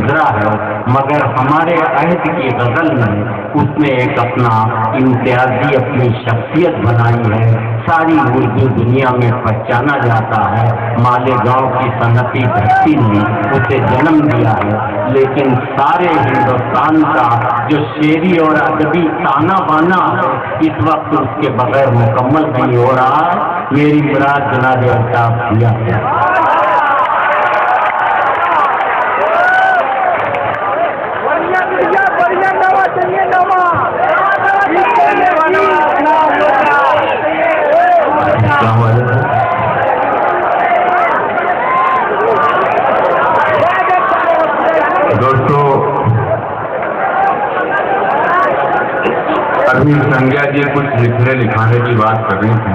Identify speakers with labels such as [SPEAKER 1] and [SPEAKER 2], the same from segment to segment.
[SPEAKER 1] گزرا ہے، مگر ہمارے عہد کی غزل میں اس نے ایک اپنا امتیازی اپنی شخصیت بنائی ہے، ساری اردو دنیا میں پہچانا جاتا ہے۔ مالیگاؤں کی صنعتی دھرتی نے اسے جنم دیا ہے، لیکن سارے ہندوستان کا جو شعری اور ادبی تانا بانا ہے اس وقت اس کے بغیر مکمل نہیں ہو رہا ہے۔ میری مراد جناب الطاف دیا ہے۔
[SPEAKER 2] دوستو، ابھی سنگیا جی کچھ لکھنے لکھانے کی بات کر رہی تھی،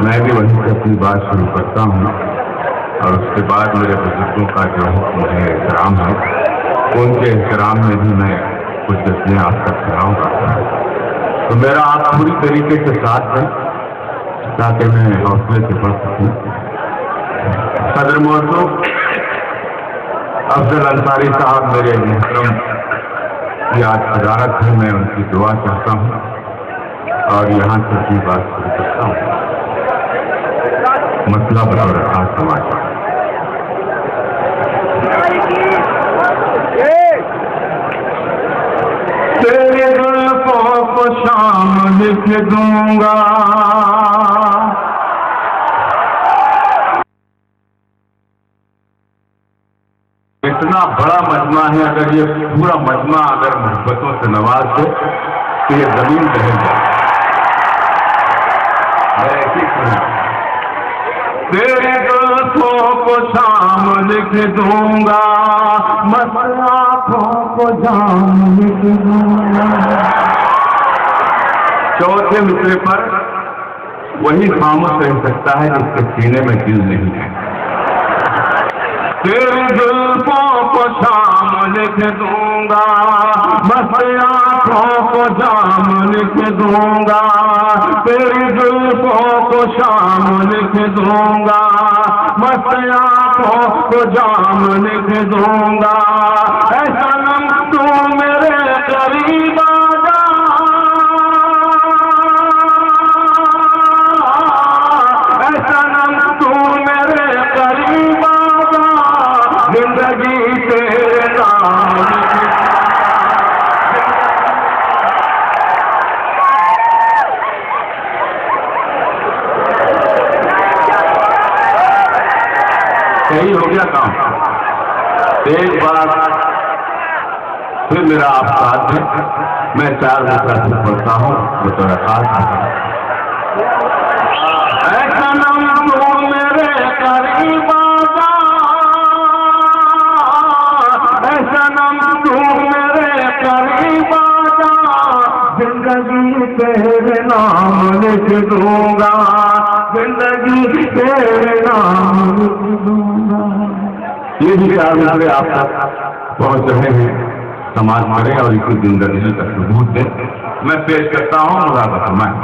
[SPEAKER 2] میں بھی وہیں سے اپنی بات شروع کرتا ہوں، اور اس کے بعد میرے بزرگوں کا جو مجھے احترام ہے ان کے احترام میں بھی میں کچھ غزلیں آپ تک سناؤں گا۔ تو میرا آپ پوری طریقے سے ساتھ ہے تاکہ میں حوصلے سے پڑھ سکوں۔ صدر موصوف افضل انصاری صاحب میرے محترم کی آج صدارت ہے، میں ان کی دعا چاہتا ہوں اور یہاں سے اپنی بات شروع کرتا ہوں۔ مسئلہ بطور خاص سماج۔ تیرے زلفوں کو شام لکھ دوں گا، اتنا بڑا مجمع ہے، اگر یہ پورا مجمع اگر محبتوں سے نواز دے تو یہ زمین بہل جائے۔ میں ایسی سنا، تیرے زلفوں کو شام لکھ دوں گا، مست آنکھوں کو جام لکھ دوں گا۔ چوتھے مصرے پر وہی خاموش رہ سکتا ہے جس کے سینے میں دل نہیں ہے۔ تیری زلفوں کو شام لکھ دوں گا، مست آنکھوں کو جام لکھ دوں گا، تیری زلفوں کو شام لکھ دوں گا، مست آنکھوں کو جام لکھ دوں گا۔ اے صنم تو میرے قریب آ جا، اے صنم تو میرے قریب آ جا، زندگی تیرے نام صحیح ہو گیا کام۔ ایک بار پھر میرا آپ ساتھ ہے، میں 4 مصرع پڑھتا ہوں بطور خاص۔ اے صنم تو میرے قریب آ جا، اے صنم تو میرے قریب آ جا، زندگی تیرے نام لکھ دوں گا، زندگی تیرے نام لکھ دوں گا۔ یہ بھی 4 مصرع آپ تک پہنچ رہے ہیں، سماج کریں اور اسی زندگی کا ثبوت دیں۔ میں پیش کرتا ہوں مراد فرمائیں۔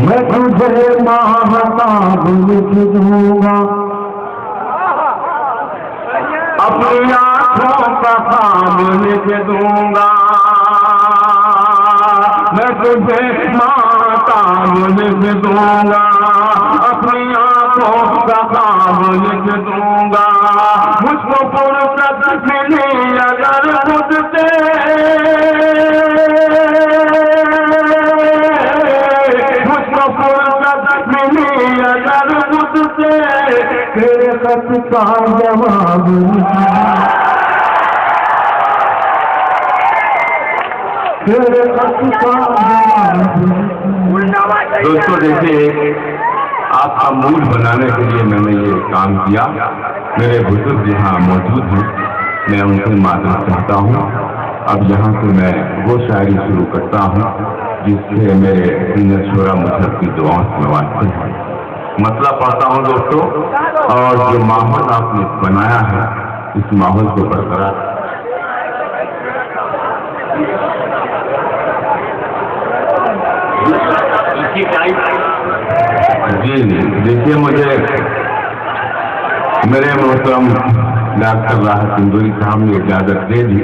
[SPEAKER 2] میں تجھے ماہتاب لکھ دوں گا، اپنی آنکھوں کا خواب لکھ دوں گا، میں تجھے ماہتاب لکھ دوں گا، اپنی آنکھوں کا خواب لکھ دوں گا۔ مجھ کو فرصت ملی اگر خود سے، مجھ کو فرصت ملی اگر خود سے، تیرے خط کا جواب تیرے خط کا جواب۔ دوستو دیکھیے، آپ کا موڈ بنانے کے لیے میں نے یہ کام کیا۔ میرے بزرگ یہاں موجود ہیں، میں ان سے معذرت چاہتا ہوں۔ اب یہاں سے میں وہ شاعری شروع کرتا ہوں جس سے میرے سینئر شعراء مجھے کی دعاؤں سے نوازتے ہیں۔ مسئلہ پڑھتا ہوں دوستو، اور جو ماحول آپ نے بنایا ہے اس ماحول کو برقرار جی دیکھیے، میرے محترم ڈاکٹر راحت اندوری صاحب نے اجازت دے دی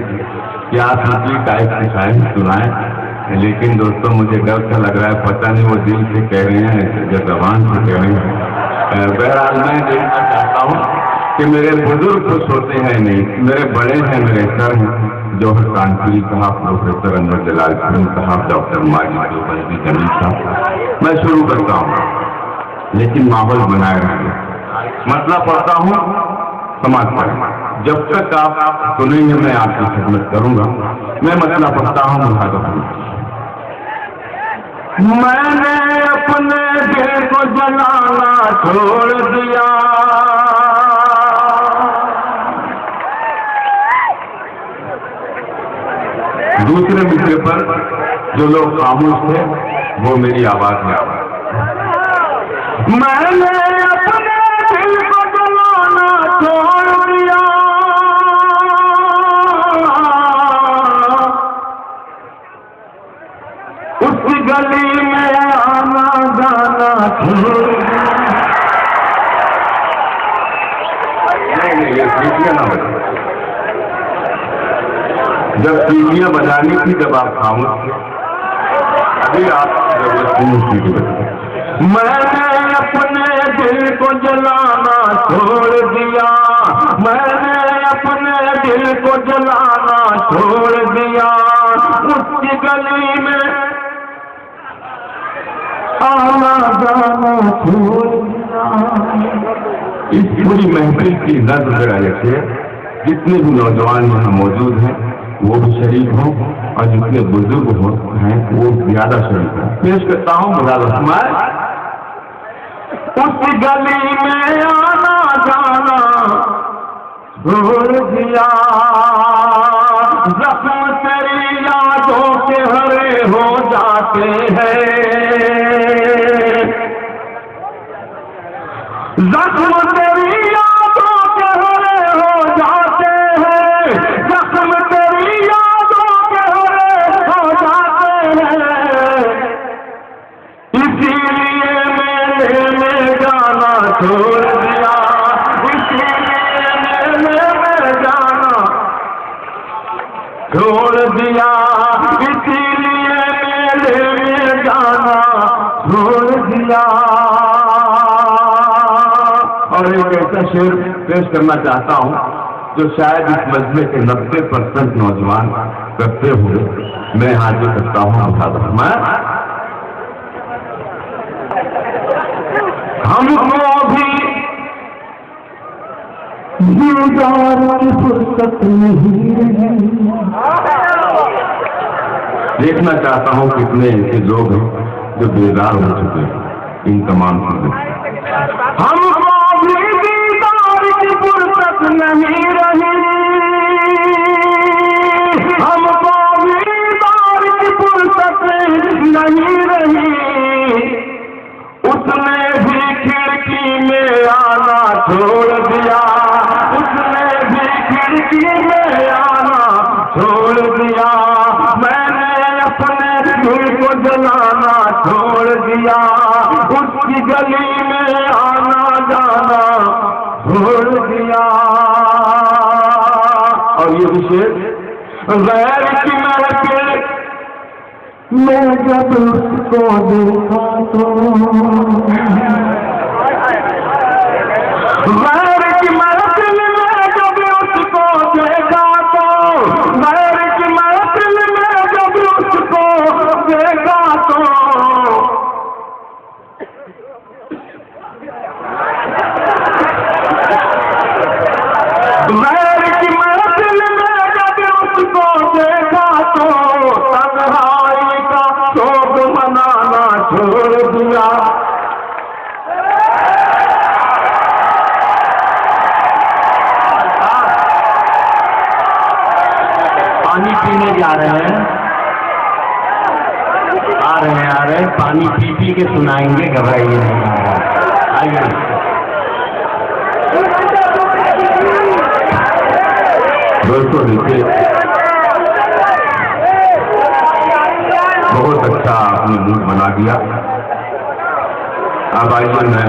[SPEAKER 2] کہ آپ ہنسی ٹائپ کی شاعری سنائیں، لیکن دوستوں مجھے ڈر سا لگ رہا ہے، پتہ نہیں وہ دل سے کہہ رہے ہیں یا زبان سے کہہ رہے ہیں۔ بہرحال میں دیکھنا چاہتا ہوں کہ میرے بزرگ خوش ہوتے ہیں نہیں، میرے بڑے ہیں، میرے سر ہیں، جوہر کانپوری صاحب، پروفیسر انور جلال خان صاحب، ڈاکٹر ماجد دیوبندی جمیل صاحب۔ میں شروع کرتا ہوں لیکن ماحول بنائے رکھیں، مسئلہ پڑھتا ہوں سماج پر، جب تک آپ سنیں گے میں آپ کی خدمت کروں گا۔ میں مسئلہ پڑھتا ہوں میں نے اپنے دل کو جلانا چھوڑ دیا، دوسرے مصرے پر جو لوگ خاموش تھے وہ میری آواز میں آواز، میں نے اپنے دل کو جلانا چھوڑ دیا، اس گلی میں آنا جانا چھوڑ دیا۔ نہیں یہ سیٹیاں نہ بجے، جب سیٹیاں بجانی تھی جب آپ خاموش تھے، ابھی آپ کی ضرورت نہیں سیٹی بجے۔ میں نے اپنے دل کو جلانا چھوڑ دیا، میں نے اپنے دل کو جلانا چھوڑ دیا، اس کی گلی میں آنا جانا چھوڑ دیا۔ اس پوری محفل کی نظر سے جتنے بھی نوجوان یہاں موجود ہیں وہ بھی شریک ہوں، اور جتنے بزرگ ہیں وہ زیادہ شریک ہوں۔ پیش کرتا ہوں مراد رحمان، اس گلی میں آنا جانا چھوڑ دیا، زخم تیری یادوں کے ہرے ہو جاتے ہیں، زخم تیری یادوں کے ہرے ہو جاتے ہیں، زخم تیری یادوں کے ہرے ہو جاتے ہیں، اسی لیے میں جانا چھوڑ دیا، اسی لیے میں جانا چھوڑ دیا، اسی لیے میں جانا چھوڑ دیا۔ اور ایک ایسا شعر پیش کرنا چاہتا ہوں جو شاید اس مجمع کے 90% نوجوان کرتے ہوئے میں حاضر کرتا ہوں مراد رحمان۔ ہم کو بھی دیدار کی فرصت نہیں، دیکھنا چاہتا ہوں کتنے ایسے لوگ ہیں جو بیدار ہو چکے ہیں ان تمام چیزوں۔ ہم کو بھی دیدار کی فرصت نہیں رہی، ہم کو بھی دیدار کی فرصت نہیں رہی، اس نے بھی کھڑکی میں آنا چھوڑ دیا، اس نے بھی کھڑکی میں آنا چھوڑ دیا، میں نے اپنے دل کو جلانا چھوڑ دیا، اس کی گلی میں آنا جانا چھوڑ دیا۔ اور یہ شعر غیر کی محفل میں جب اس کو دیکھا تو، غیر کی محفل میں جب اس کو دیکھا تو، غیر کی محفل میں جب اس کو دیکھا تو، غیر کی محفل میں جب اس کو دیکھا تو تنہائی کا شوق منانا چھوڑ دیا۔ پانی پینے جا رہے ہیں، آ رہے ہیں، پانی پی پی کے سنائیں گے، گھبرائیے نہیں۔ آئیے دوستوں، دیکھیے بہت اچھا آپ نے موڈ بنا دیا۔ اب آئیے میں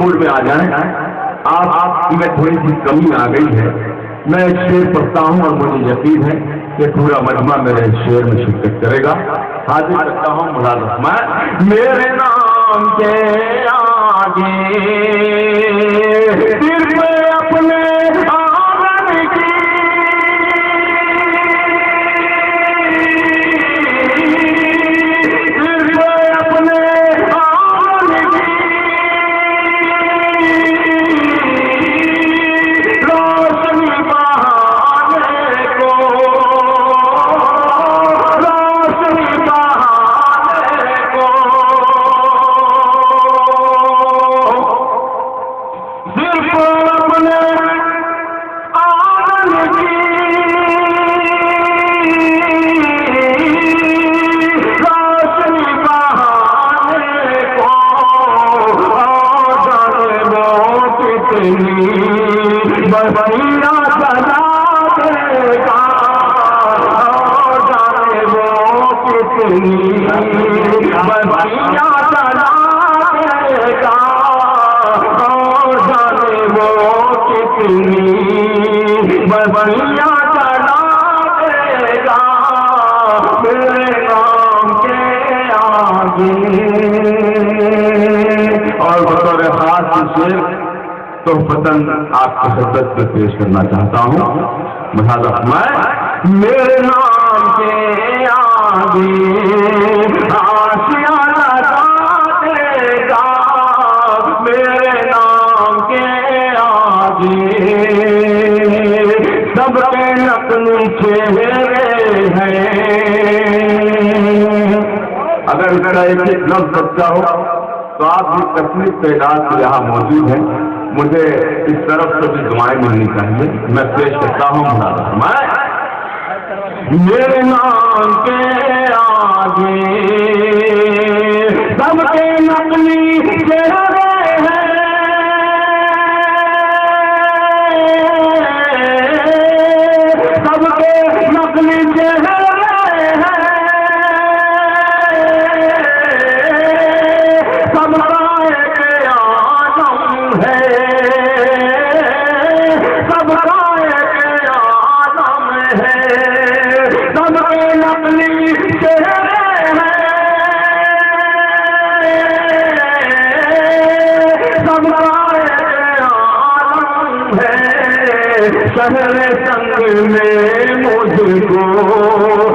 [SPEAKER 2] موڈ میں آ جائیں. آپ میں تھوڑی سی کمی آ گئی ہے. میں ایک شعر پڑھتا ہوں اور مجھے یقین ہے کہ پورا مجمع میرے شعر میں شرکت کرے گا. حاضر کرتا ہوں ملازم میں. میرے نام کے آگے صرف اپنے آنگن کی اور بطور خاص شعر تو پسند آپ کی خدمت میں پیش کرنا چاہتا ہوں. مہاجر میں میرے نام کے آگے آسیاں لگا دے گا. میرے نام کے آگے سب کے نقلی چہرے ہیں. اگر میرا ایک لفظ سچا ہو تو آپ بھی تکلیف کے علاج سے یہاں موجود ہیں. مجھے اس طرف سے بھی دعائیں ملنی چاہیے. میں پیش کرتا ہوں میرے نام کے آگے سب کے نقلی چہرے ہیں. سب کے نقلی چہرے ہیں. شہر سنگ میں مجھ کو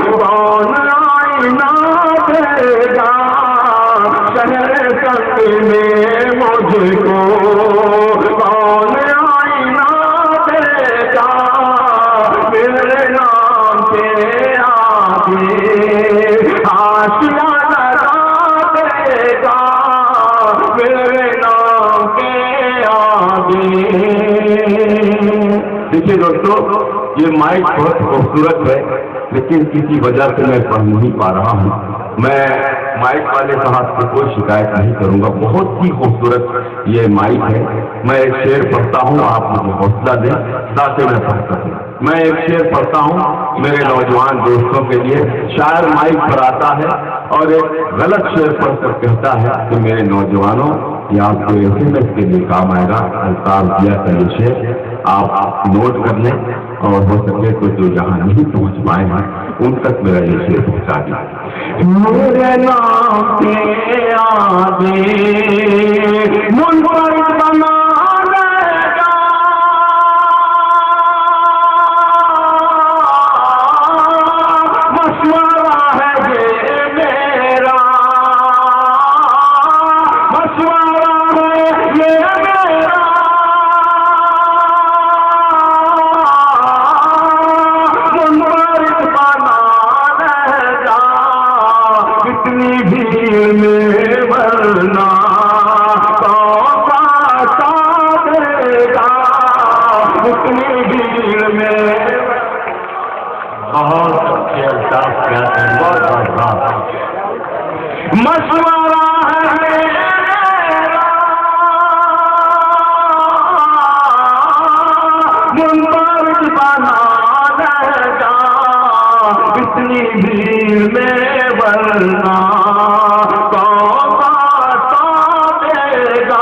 [SPEAKER 2] کون آئینہ دے گا. شہر سنگ میں مجھ کو کون آئینہ دے گا. میرے نام کے آگے آسیاں لگا دے گا. میرے نام کے آگے. دیکھیے دوستو, یہ مائک بہت خوبصورت ہے لیکن کسی وجہ سے میں پڑھ نہیں پا رہا ہوں. میں مائک والے صاحب سے کوئی شکایت نہیں کروں گا. بہت ہی خوبصورت یہ مائک ہے. میں ایک شعر پڑھتا ہوں, آپ مجھے حوصلہ دیں تاکہ میں پڑھ سکوں. میں ایک شعر پڑھتا ہوں میرے نوجوان دوستوں کے لیے. شاعر مائک پر آتا ہے اور ایک غلط شعر پڑھ کر کہتا ہے کہ میرے نوجوانوں یہ آپ کو SMS کے لیے کام آئے گا. الطاف دیا کا یہ شعر آپ نوٹ کر لیں اور ہو سکے تو جو جہاں نہیں پہنچ پائے ہیں ان تک میرا یہ شعر پہنچا دیں. میرے نام کے آگے منفرد بنا لے گا. مشورہ ہے یہ میرا, مشورہ ہے یہ میرا. مشورہ ہے منفرد بنا لے گا. اتنی بھیڑ میں ورنہ کون بتا دے گا.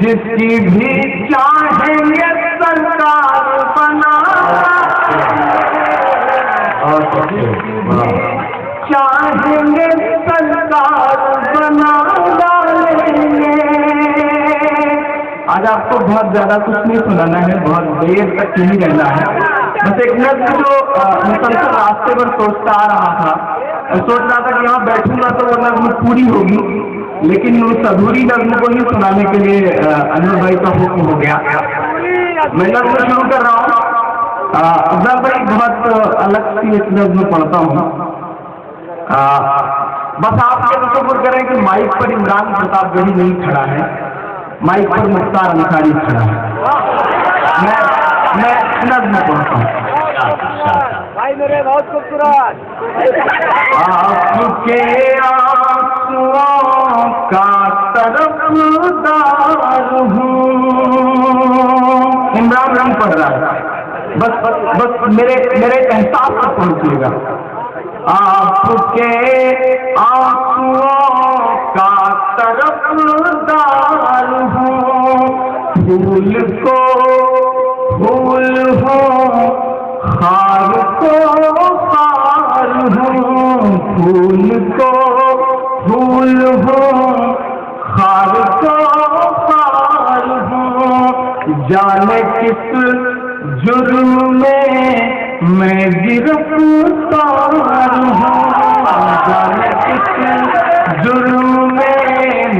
[SPEAKER 3] جس کی بھی چاہیں گے سرکار بنا، چاہیں گے سرکار بنا ڈالیں گے۔ آج آپ کو بہت زیادہ کچھ نہیں سنانا ہے، بہت دیر تک نہیں رہنا ہے، بس ایک نظم جو مسلسل راستے پر سوچتا آ رہا تھا، سوچ رہا تھا کہ یہاں بیٹھوں گا تو وہ نظم پوری ہوگی، لیکن اس ادھوری نظم کو ہی سنانے کے لیے انور بھائی کا حکم ہو گیا۔ میں نظم شروع کر رہا ہوں۔ افضل بھائی بہت الگ سی ایک نظم پڑھتا ہوں، بس آپ یہ تصور کریں کہ مائک پر عمران پرتاپ گڑھی نہیں کھڑا ہے، مائک پر مختار انصاری کھڑا ہے۔ میں نظم پڑھتا ہوں۔
[SPEAKER 4] بھائی میرے بہت خوبصورت
[SPEAKER 3] آپ کے آنسوؤں کا طرفدار ہوں، عمران رنگ پڑھ رہا ہے، بس میرے احساس تک پہنچیے گا۔ آپ کے آنسوؤں کا طرفدار ہوں، پھول کو پھول ہوں، خار کو خار ہوں، پھول کو پھول ہوں، خار کو خار ہوں، جانے کس جرم میں گرفتار ہوں، جانے کس جرم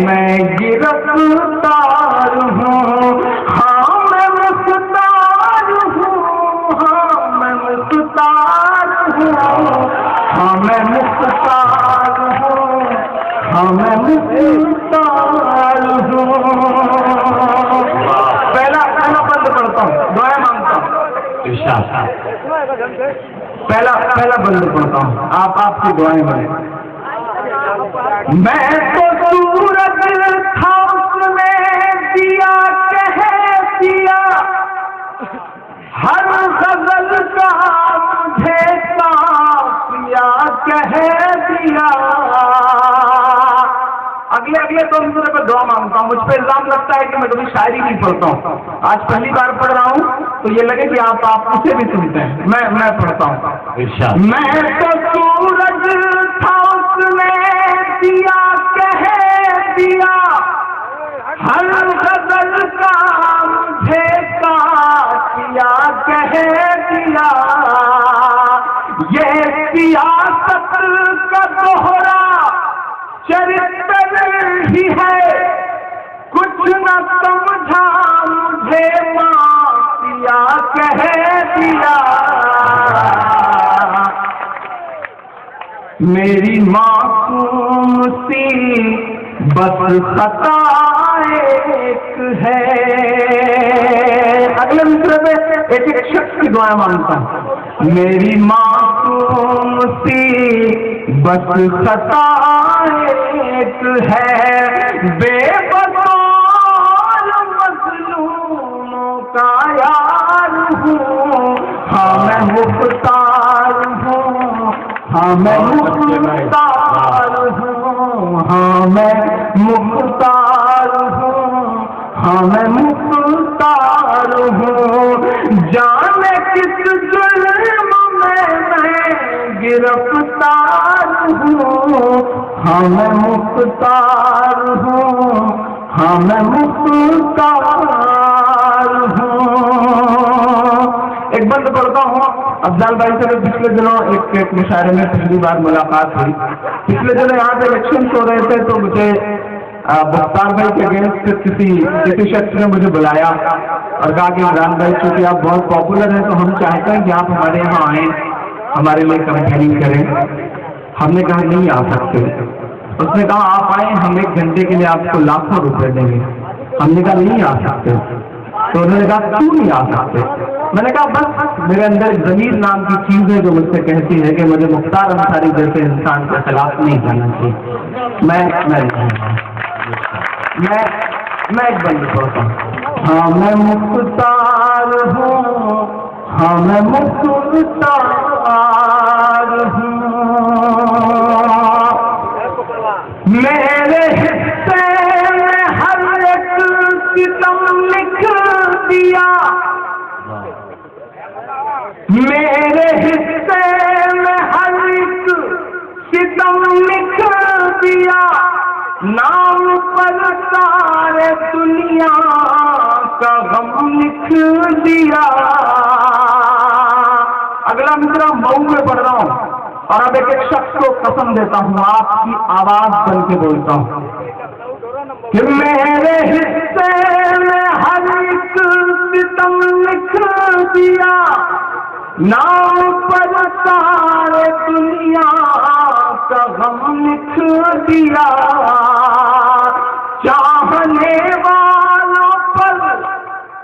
[SPEAKER 3] میں گرفتار ہوں، ہاں میں مختار ہوں، ہاں میں مختار ہوں، ہاں میں مختار ہوں، ہاں میں مختار ہوں۔ پہلا بند پڑھتا ہوں، دعائیں مانگتا ہوں۔ پہلا بند پڑھتا ہوں، آپ کی دعائیں مانگیں۔ میں تو سورج تھا اس میں دیا کہہ دیا، ہر غزل کا مجھے قافیہ کہہ دیا۔ اگلے تو دوسرے پر دعا مانگتا ہوں۔ مجھ پہ الزام لگتا ہے کہ میں کبھی شاعری نہیں پڑھتا ہوں، آج پہلی بار پڑھ رہا ہوں تو یہ لگے کہ آپ اسے بھی سنتے ہیں۔ میں پڑھتا ہوں۔ میں تو سورج تھا اس نے دیا کہہ دیا، ہر غزل کا مجھے قافیہ کہہ دیا، یہ سیاست کا دوہرا چرتر ہی ہے، کچھ نہ سمجھا مجھے مافیا کہہ دیا، میری معصوم سی بس خطا ایک ہے۔ اگلے مصرے میں ایک شخص کی دعائیں مانگتا ہوں۔ میری معصوم سی بس خطا ایک ہے، بے بطول مظلوموں کا یار ہوں، ہاں میں مختار ہوں، ہاں میں مختار ہوں، ہاں میں مختار ہوں، ہاں میں مختار ہوں، جانے کس جرم میں گرفتار ہوں، ہاں میں مختار ہوں، ہاں میں مختار ہوں۔ ایک بند پڑھتا ہوں۔ افضل بھائی سے پچھلے دنوں ایک مشاعرے میں پہلی بار ملاقات ہوئی۔ پچھلے دنوں یہاں پہ الیکشن ہو رہے تھے تو مجھے بختار بھائی کے اگینسٹ کسی شخص نے مجھے بلایا اور کہا کہ عمران بھائی چونکہ آپ بہت پاپولر ہیں تو ہم چاہتے ہیں کہ آپ ہمارے یہاں آئیں، ہمارے لیے کمپیننگ کریں۔ ہم نے کہا نہیں آ سکتے۔ اس نے کہا آپ آئیں، ہم 1 گھنٹے کے لیے آپ کو لاکھوں روپے دیں گے۔ ہم نے کہا نہیں آ سکتے۔ تو انہوں نے کہا کیوں نہیں آ سکتے؟ میں نے کہا بس میرے اندر ضمیر نام کی چیز ہے جو مجھ سے کہتی ہے کہ مجھے مختار انصاری جیسے انسان کے خلاف نہیں جانا چاہیے۔ میں ایک بند پڑھتا ہوں۔ ہاں میں مختار ہوں، ہاں میں مختار ہوں، میرے حصے میں ہر ایک کی دنیا کا غم لکھ دیا. اگلا مصرع مئو میں پڑھ رہا ہوں اور اب ایک شخص کو قسم دیتا ہوں, آپ کی آواز بن کے بولتا ہوں کہ میرے حصے میں ہر ایک ستم لکھ دیا, نام پر سارے دنیا کا غم لکھ دیا. چاہنے والوں پر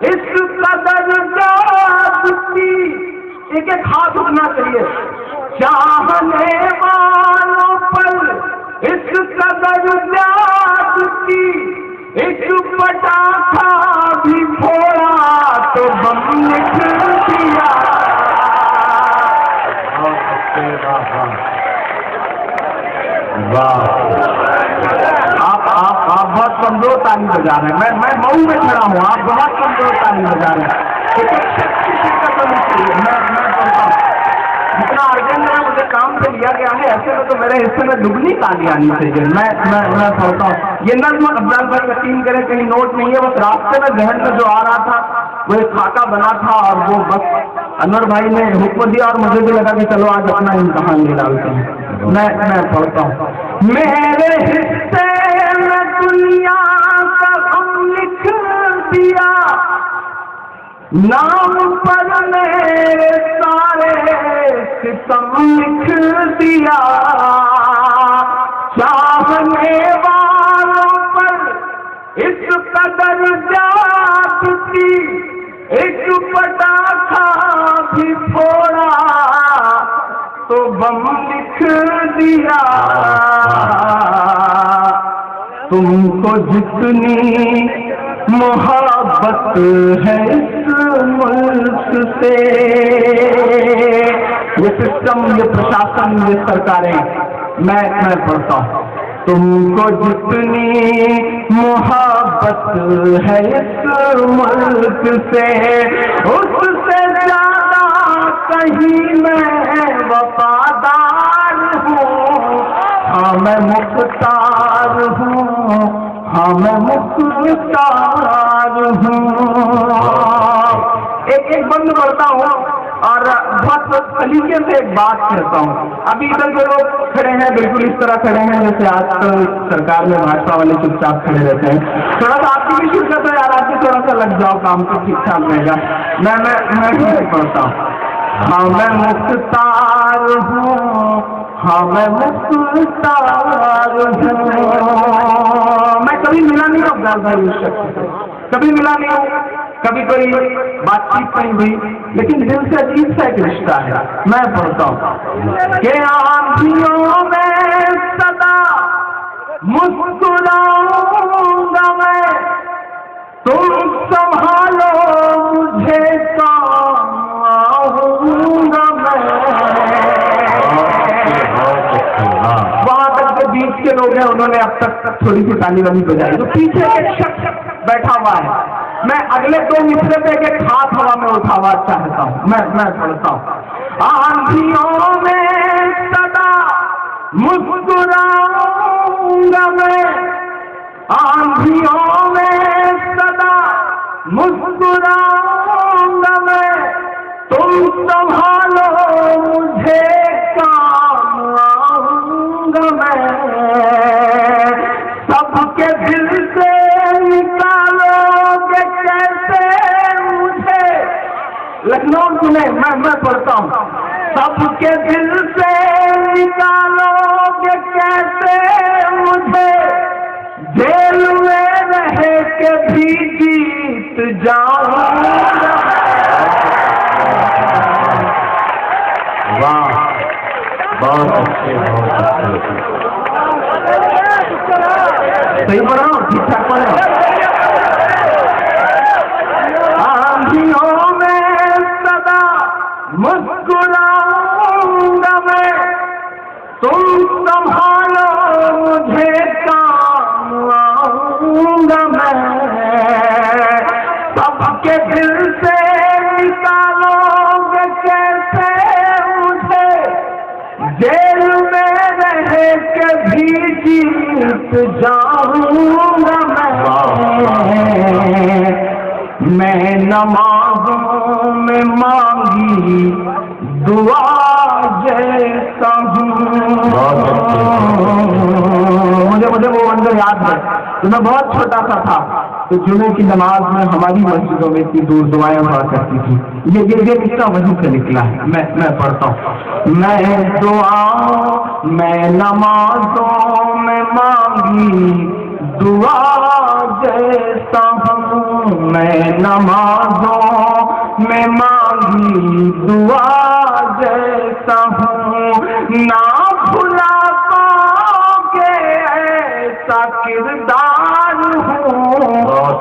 [SPEAKER 3] اس قدر زیادتی, ایک ایک ہاتھ اٹھنا چاہیے. چاہنے والوں پر اس قدر زیادتی, ایک پٹاخہ بھی پھوڑا تو بم لکھ دیا. آپ بہت کمزور تالی بجا رہے ہیں. میں مئو میں کھڑا ہوں, آپ بہت کمزور تالی بجا رہے ہیں. جتنا ارجنٹ ہے مجھے کام سے لیا گیا ہے, ایسے میں تو میرے حصے میں دگنی تالی آنی چاہیے. میں سوچتا ہوں یہ نظم افضال بھائی یقین کریں کہیں نوٹ نہیں ہے, بس راستے میں ذہن میں جو آ رہا تھا وہ ایک خاکہ بنا تھا اور وہ بس انور بھائی نے حکم دیا اور مجھے بھی لگا کہ چلو آج اپنا امتحان لے ڈالتے ہیں. میں پڑھتا ہوں. میرے حصے میں دنیا کا غم لکھ دیا, نام پر میرے سارے ستم لکھ دیا. چاہنے والوں پر اس قدر زیادتی, ایک پٹاخہ بھی پھوڑا تو بم لکھ دیا. تم کو جتنی محبت ہے اس ملک سے, یہ سسٹم, یہ پرشاسن, یہ سرکاریں, میں پڑھتا ہوں. تم کو جتنی محبت ہے اس ملک سے, اس سے زیادہ کہیں میں وفادار ہوں. ہاں میں مختار ہوں, ہاں میں مختار ہوں. ایک بند کرتا ہوں اور بہت سلیقے سے ایک بات کہتا ہوں. ابھی ادھر جو لوگ کھڑے ہیں بالکل اس طرح کھڑے ہیں جیسے آج کل سرکار میں بھاجپا والے چپ چاپ کھڑے رہتے ہیں. تھوڑا سا آپ کی بھی شرکت ہے یار, آپ بھی تھوڑا سا لگ جاؤ کام تو ٹھیک ٹھاک رہے گا. میں پڑھتا ہوں. ہاں میں مختار ہوں, ہاں میں مختار ہوں. میں کبھی ملا نہیں ہوں افضال بھائی اس شخص سے, کبھی ملا نہیں ہوں, کبھی کوئی بات چیت نہیں ہوئی, لیکن دل سے عجیب سا ایک رشتہ ہے. میں پڑھتا ہوں کہ آنکھوں میں صدا مسکراؤں گا میں, تم سنبھالو مجھے کام آؤں گا میں. وہاں تک جو بیچ کے لوگ ہیں انہوں نے اب تک تھوڑی سی تالی والی بجائی, تو پیچھے ایک شخص بیٹھا ہوا ہے. میں اگلے دو مصرے پہ ایک ہاتھ ہوا میں اٹھا ہوا چاہتا ہوں. میں پڑھتا ہوں. آندھیوں میں صدا مسکراؤں گا میں, آندھیوں میں صدا مسکراؤں گا میں, تم سنبھالو مجھے کام آؤں گا میں. سب کے دل سے نکالو گے کیسے مجھے, لکھنؤ سنیں, میں پڑھتا ہوں. سب کے دل سے نکالو گے کیسے مجھے, جیل میں رہ کے بھی جیت جاؤں گا.
[SPEAKER 1] واہ, بہت اچھے, بہت اچھے.
[SPEAKER 3] صحیح پڑھ رہا ہوں, ٹھیک ٹھاک پڑھ رہا ہوں. آندھیوں میں صدا مسکراؤں گا میں, تم سنبھالو مجھے کام آؤں گا میں. سب کے دل سے نکالو گے کیسے مجھے, جیل میں رہ کے بھی جیت جاؤں گا میں. نمازوں میں مانگی دعا جیسا ہوں. مجھے وہ منظر یاد ہے کہ میں بہت چھوٹا سا تھا تو جمعے کی نماز میں ہماری مسجدوں میں اتنی دور دعائیں ہوا کرتی تھی. یہ کتنا وجہ سے نکلا ہے. میں پڑھتا ہوں. میں دعا میں نمازوں میں مانگی دعا جیسا ہوں. میں نمازوں میں مانگی دعا جیسا ہوں. نہ بھلا پاؤ ایسا کردار ہوں.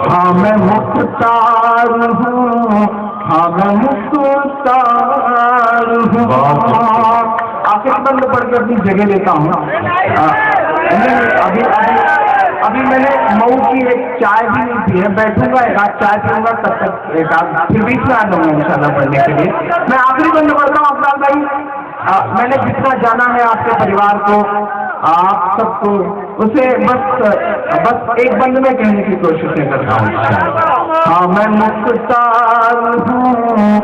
[SPEAKER 3] ہاں میں مختار ہوں. ہاں میں مختار ہوں. آخر بند پڑھ کے اپنی جگہ لیتا ہوں. ابھی میں نے مئو کی ایک چائے بھی نہیں پی ہے. بیٹھوں گا ایک آدھ چائے پیوں گا تب تک ایک آدھ پھر بیچ میں آ جاؤں گا ان شاء اللہ پڑھنے کے لیے. میں آخری بند پڑھتا ہوں افضال بھائی. میں نے جتنا جانا ہے آپ کے پریوار کو آپ سب کو اسے بس ایک بند میں کہنے کی کوششیں کرتا ہوں. ہاں میں مختار ہوں.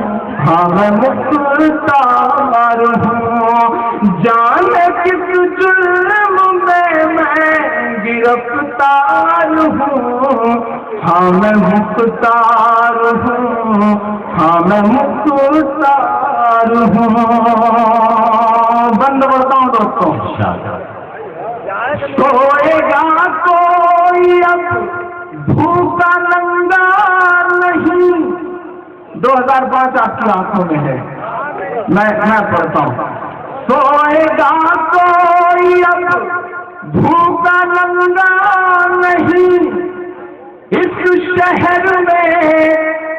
[SPEAKER 3] ہاں میں مختار ہوں. جانے کس جرم میں گرفتار ہوں. ہاں میں مختار ہوں. ہاں میں مختار ہوں. بند پڑھتا ہوں دوستوں. سوئے گا کوئی اب بھوکا ننگا نہیں. 2005 آپ کی آنکھوں میں ہے. میں پڑھتا ہوں. سوئے گا کوئی اب بھوکا ننگا نہیں. اس شہر میں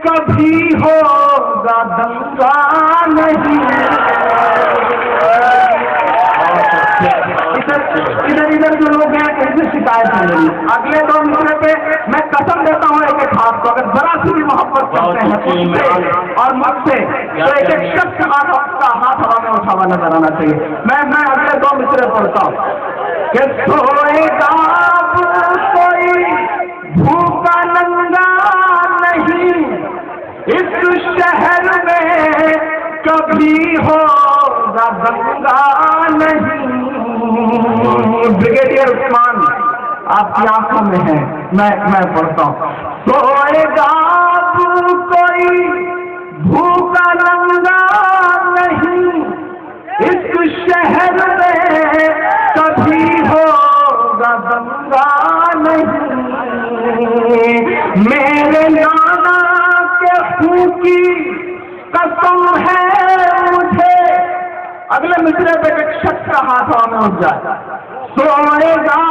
[SPEAKER 3] کبھی ہوگا دنگا نہیں. ادھر جو لوگ ہیں ان سے شکایت ہے میری. اگلے 2 مہینے پہ میں قسم دیتا ہوں ایک ایک ہاتھ کو اگر ذرا سی بھی محبت کرتے ہیں اور مجھ سے تو ایک ایک شخص کا ہاتھ ہوا میں اٹھا ہوا نظر آنا چاہیے. میں اگلے 2 مصرے پڑھتا ہوں کہ سوئے گا کوئی بھوکا ننگا نہیں. اس شہر میں کبھی ہوگا دنگا نہیں. بریگیڈیئر عثمان آپ کی آنکھوں میں ہے. میں پڑھتا ہوں. سوئے گا کوئی بھوکا ننگا نہیں. اس شہر میں کبھی ہوگا دنگا نہیں. میرے نانا کے خون کی قسم ہے مجھے. اگلے مصرے پہ ایک شخص کا ہاتھ ہوا میں اٹھ جائے. سوئے گا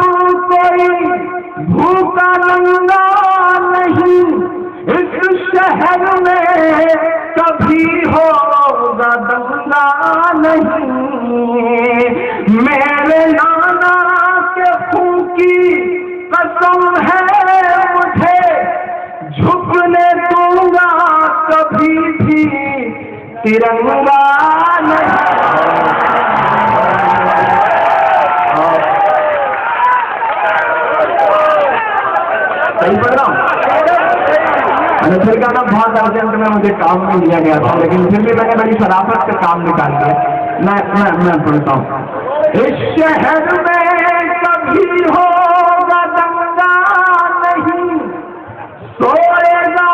[SPEAKER 3] کوئی بھوکا ننگا نہیں. اس شہر میں کبھی ہوگا دنگا نہیں. میرے نانا کے خون کی قسم ہے مجھے جھکنے دوں گا کبھی بھی ترنگا نہیں. صحیح پڑھ رہا ہوں. پھر کہنا بہت ارجنٹ میں مجھے کام میں لیا گیا تھا لیکن پھر بھی میں نے بڑی شرافت سے کام نکال دیا. میں پڑھتا ہوں. اس شہر میں کبھی ہوگا دنگا نہیں. سوئے گا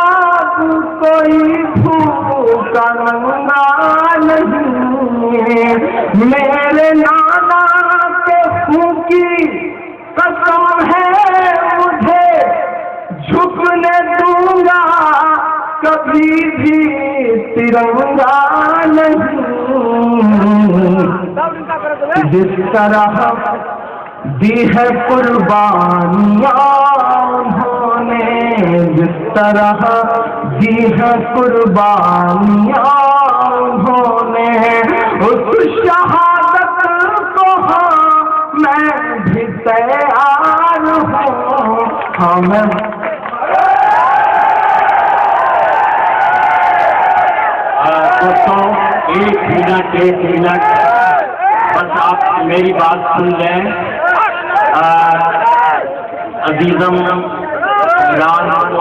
[SPEAKER 3] کوئی بھوکا ننگا نہیں. میرے نانا کے خون کی قسم ہے مجھے جھکنے دوں گا کبھی بھی ترنگا نہیں. جس طرح دی ہے قربانیاں انہوں نے. جس طرح دی ہے قربانیاں انہوں نے. اس شہادت کو ہاں میں بھی تیار ہوں. ہاں میں
[SPEAKER 1] ایک منٹ بس آپ میری بات سن لیں. عزیزم ایران کو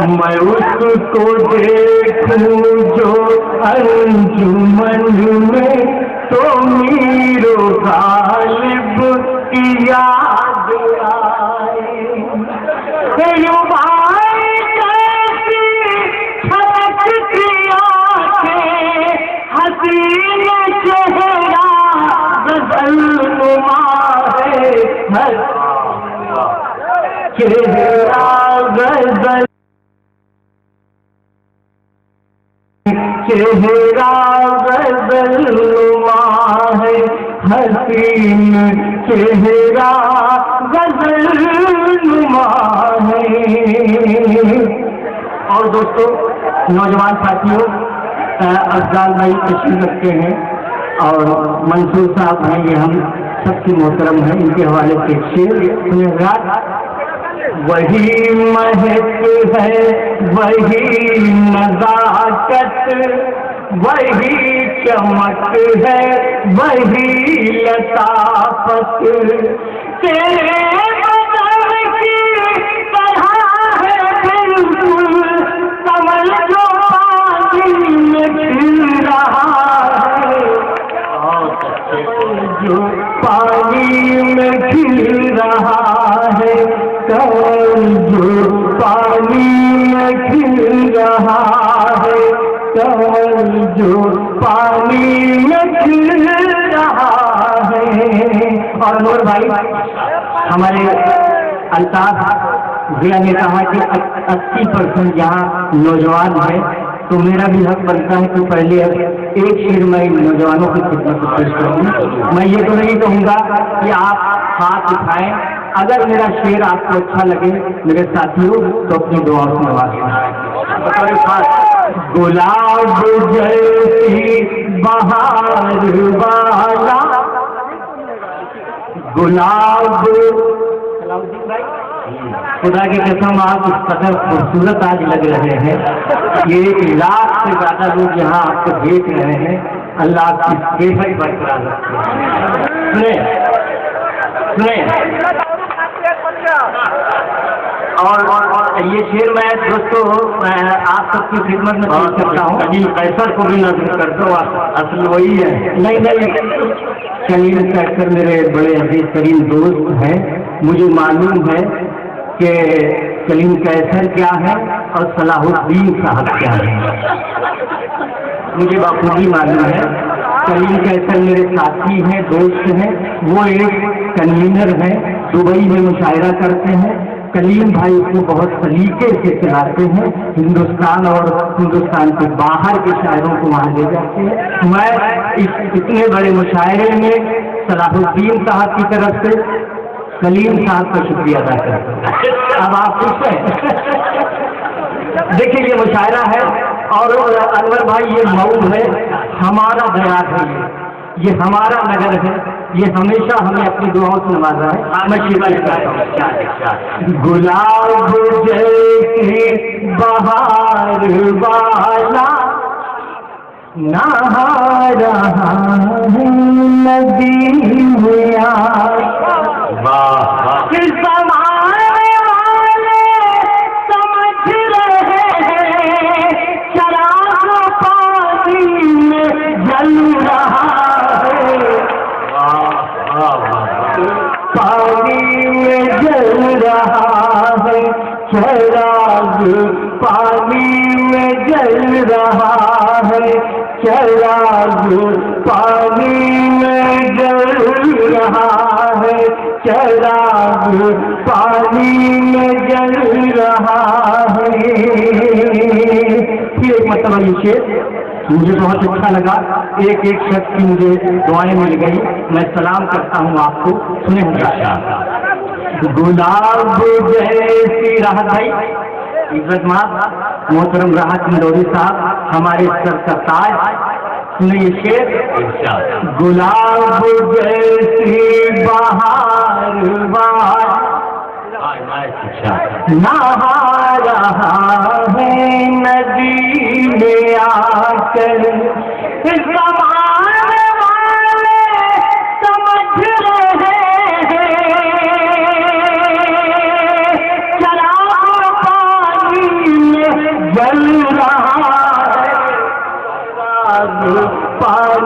[SPEAKER 1] میں اس کو دیکھوں جو انجمن میں تو میر و غالب کی یاد آئے، یوں بھائی کیسی چھلکتی آنکھیں، حسین چہرہ غزل نما ہے، چہرہ غزل چہرہ غزل نما ہے، حسین چہرہ غزل نما ہے۔ اور دوستو، نوجوان ساتھیوں، افضال بھائی تشریف رکھتے ہیں اور منصور صاحب ہیں، یہ ہم سب کی محترم ہیں، ان کے حوالے سے ایک شعر وہی مہک ہے وہی نزاکت، وہی چمک ہے وہی لطافت، تیرے بدن کی طرح ہے بالکل کمل جو پانی میں کھل رہا ہے، جو پانی میں کھل رہا ہے، جو پانی میں کھل رہا ہے، جو پانی میں کھل رہا ہے۔ اور نور بھائی ہمارے الطاف ضیاء نے کہا کہ 80% یہاں نوجوان ہے، تو میرا بھی حق بنتا ہے کہ پہلے ایک شعر میں نوجوانوں کی خدمت میں پیش کروں۔ میں یہ تو نہیں کہوں گا کہ آپ ہاتھ اٹھائیں، اگر میرا شعر آپ کو اچھا لگے میرے ساتھیوں تو اپنی دعا سے نوازیں۔ گلاب جیسی بہار والا، گلاب، خدا کی قسم آپ اس قدر خوبصورت آج لگ رہے ہیں، یہ 1 لاکھ سے زیادہ لوگ یہاں آپ کو دیکھ رہے ہیں، اللہ آپ کی صحت برقرار رکھے۔ سنیں اور یہ شعر میں دوستو آپ سب کی خدمت میں پیش کرتا ہوں، کلیل قیصر کو بھی نظر کرتا ہوں، اصل وہی ہے، نہیں کلیل قیصر میرے بڑے عزیز ترین دوست ہیں، مجھے معلوم ہے کہ کلیل قیصر کیا ہے اور صلاح الدین صاحب کیا ہے، مجھے بخوبی معلوم ہے۔ کلیل قیصر میرے ساتھی ہیں، دوست ہیں، وہ ایک کنوینر ہیں، دبئی میں مشاعرہ کرتے ہیں، کلیم بھائی اس کو بہت سلیقے سے چلاتے ہیں، ہندوستان اور ہندوستان کے باہر کے شاعروں کو وہاں لے جاتے ہیں۔ میں اتنے بڑے مشاعرے میں صلاح الدین صاحب کی طرف سے کلیم صاحب کا شکریہ ادا کرتا ہوں۔ اب آپ خوش ہیں؟ دیکھیے یہ مشاعرہ ہے اور انور بھائی یہ مئو ہے، ہمارا بیان ہے، یہ ہمارا نگر ہے، یہ ہمیشہ ہمیں اپنی دعاؤں سے نوازا ہے۔ میں شکریہ کرتا ہوں۔ گلاب جیسی بہار والا نہا رہا ہے ندی میں آج، زمانے والے سمجھ رہے ہیں چراغ پانی میں جل رہا ہے، پانی میں جل رہا ہے چراغ، پانی میں جل رہا ہے چراغ، پانی میں جل رہا ہے چراغ، پانی میں جل رہا ہے۔ پھر ایک مرتبہ یہ شعر مجھے بہت اچھا لگا، ایک ایک شخص کی مجھے دعائیں مل گئی، میں سلام کرتا ہوں آپ کو، سنیں گے۔ گلاب جیسی راحت بھائی، عزت ماں محترم راحت اندوری صاحب ہمارے سر کا تاج، سنیں یہ شعر۔ گلاب جیسی بہار والا نہا رہا ہے ندی میں آ کر، زمانے والے سمجھ رہے ہیں چراغ پانی